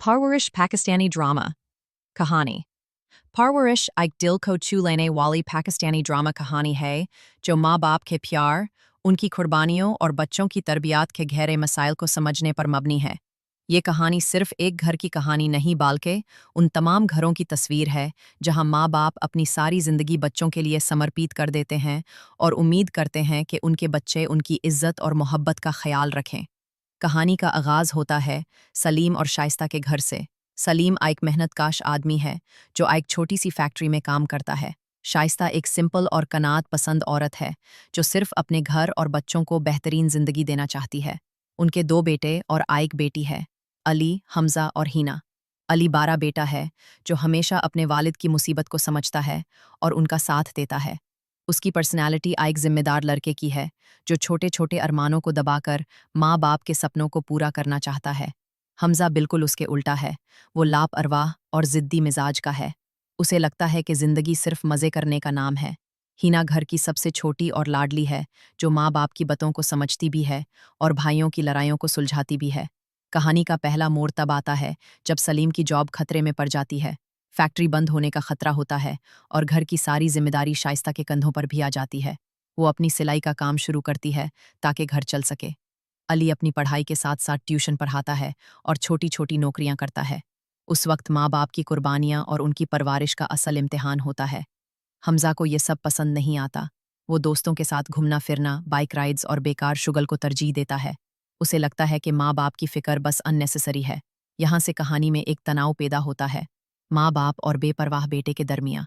Parwarish Pakistani drama. Kahani. Parwarish एक दिल को छू लेने वाली पाकिस्तानी ड्रामा कहानी है जो माँ बाप के प्यार, उनकी कुर्बानियों और बच्चों की तरबियत के गहरे मसाइल को समझने पर मबनी है। ये कहानी सिर्फ एक घर की कहानी नहीं बल्कि उन तमाम घरों की तस्वीर है जहां माँ बाप अपनी सारी ज़िंदगी बच्चों के लिए समर्पित कर देते हैं और उम्मीद करते हैं कि उनके बच्चे उनकी इज्जत और मोहब्बत का ख्याल रखें। कहानी का आगाज़ होता है सलीम और शाइस्ता के घर से। सलीम एक मेहनतकाश आदमी है जो एक छोटी सी फैक्ट्री में काम करता है। शाइस्ता एक सिंपल और कनात पसंद औरत है जो सिर्फ अपने घर और बच्चों को बेहतरीन ज़िंदगी देना चाहती है। उनके 2 बेटे और एक बेटी है, अली, हमज़ा और हिना। अली 12 बेटा है जो हमेशा अपने वालिद की मुसीबत को समझता है और उनका साथ देता है। उसकी पर्सनैलिटी एक जिम्मेदार लड़के की है जो छोटे छोटे अरमानों को दबाकर माँ बाप के सपनों को पूरा करना चाहता है। हमज़ा बिल्कुल उसके उल्टा है। वो लापरवाह और ज़िद्दी मिजाज का है। उसे लगता है कि ज़िंदगी सिर्फ मज़े करने का नाम है। हिना घर की सबसे छोटी और लाडली है जो माँ बाप की बातों को समझती भी है और भाइयों की लड़ाइयों को सुलझाती भी है। कहानी का पहला मोड़ तब आता है जब सलीम की जॉब खतरे में पड़ जाती है। फैक्ट्री बंद होने का खतरा होता है और घर की सारी जिम्मेदारी शाइस्ता के कंधों पर भी आ जाती है। वो अपनी सिलाई का काम शुरू करती है ताकि घर चल सके। अली अपनी पढ़ाई के साथ साथ ट्यूशन पढ़ाता है और छोटी छोटी नौकरियां करता है। उस वक्त माँ बाप की कुर्बानियां और उनकी परवरिश का असल इम्तिहान होता है। हमज़ा को ये सब पसंद नहीं आता। वो दोस्तों के साथ घूमना फिरना, बाइक राइड्स और बेकार शुगल को तरजीह देता है। उसे लगता है कि माँ बाप की फ़िक्र बस अननेसेसरी है। यहाँ से कहानी में एक तनाव पैदा होता है, माँ बाप और बेपरवाह बेटे के दरमियाँ।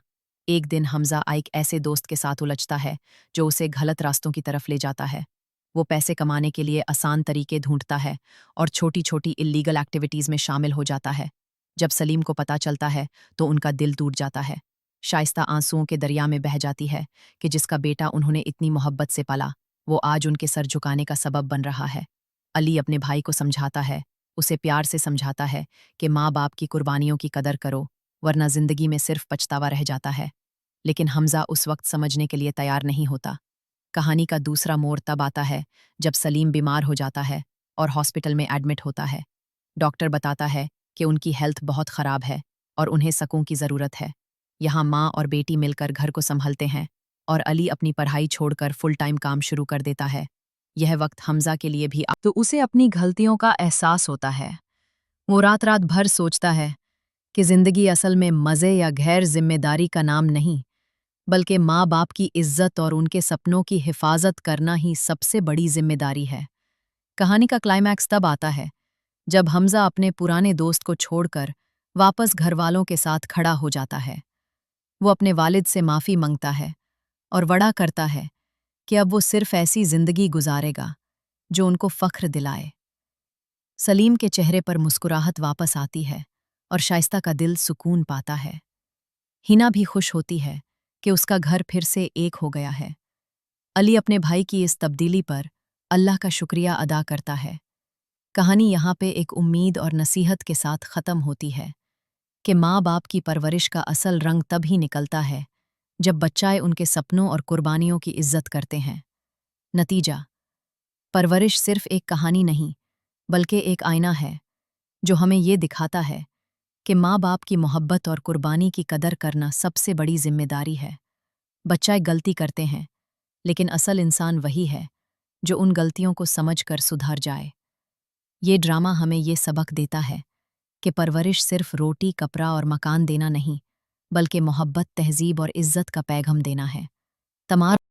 एक दिन हमज़ा एक ऐसे दोस्त के साथ उलझता है जो उसे गलत रास्तों की तरफ ले जाता है। वो पैसे कमाने के लिए आसान तरीके ढूंढता है और छोटी छोटी इल्लीगल एक्टिविटीज़ में शामिल हो जाता है। जब सलीम को पता चलता है तो उनका दिल टूट जाता है। शाइस्ता आंसुओं के दरिया में बह जाती है कि जिसका बेटा उन्होंने इतनी मोहब्बत से पाला वो आज उनके सर झुकाने का सबब बन रहा है। अली अपने भाई को समझाता है, उसे प्यार से समझाता है कि माँ बाप की कुर्बानियों की कदर करो वरना ज़िंदगी में सिर्फ पछतावा रह जाता है। लेकिन हमज़ा उस वक्त समझने के लिए तैयार नहीं होता। कहानी का दूसरा मोड़ तब आता है जब सलीम बीमार हो जाता है और हॉस्पिटल में एडमिट होता है। डॉक्टर बताता है कि उनकी हेल्थ बहुत ख़राब है और उन्हें सकून की ज़रूरत है। यहाँ माँ और बेटी मिलकर घर को संभलते हैं और अली अपनी पढ़ाई छोड़कर फुल टाइम काम शुरू कर देता है। यह वक्त हमज़ा के लिए भी तो उसे अपनी गलतियों का एहसास होता है। वो रात रात भर सोचता है कि ज़िंदगी असल में मज़े या गैर जिम्मेदारी का नाम नहीं बल्कि माँ बाप की इज्जत और उनके सपनों की हिफाजत करना ही सबसे बड़ी जिम्मेदारी है। कहानी का क्लाइमैक्स तब आता है जब हमज़ा अपने पुराने दोस्त को छोड़कर वापस घरवालों के साथ खड़ा हो जाता है। वो अपने वालिद से माफ़ी मांगता है और वड़ा करता है कि अब वो सिर्फ ऐसी ज़िंदगी गुजारेगा जो उनको फ़ख्र दिलाए। सलीम के चेहरे पर मुस्कुराहट वापस आती है और शाइस्ता का दिल सुकून पाता है। हिना भी खुश होती है कि उसका घर फिर से एक हो गया है। अली अपने भाई की इस तब्दीली पर अल्लाह का शुक्रिया अदा करता है। कहानी यहाँ पे एक उम्मीद और नसीहत के साथ ख़त्म होती है कि माँ बाप की परवरिश का असल रंग तब ही निकलता है जब बच्चाए उनके सपनों और कुर्बानियों की इज्जत करते हैं। नतीजा, परवरिश सिर्फ एक कहानी नहीं बल्कि एक आईना है जो हमें ये दिखाता है कि माँ बाप की मोहब्बत और कुर्बानी की कदर करना सबसे बड़ी जिम्मेदारी है। बच्चाए गलती करते हैं लेकिन असल इंसान वही है जो उन गलतियों को समझकर सुधर जाए। ये ड्रामा हमें ये सबक देता है कि परवरिश सिर्फ रोटी, कपड़ा और मकान देना नहीं बल्कि मोहब्बत, तहज़ीब और इज्जत का पैगाम देना है। तमाम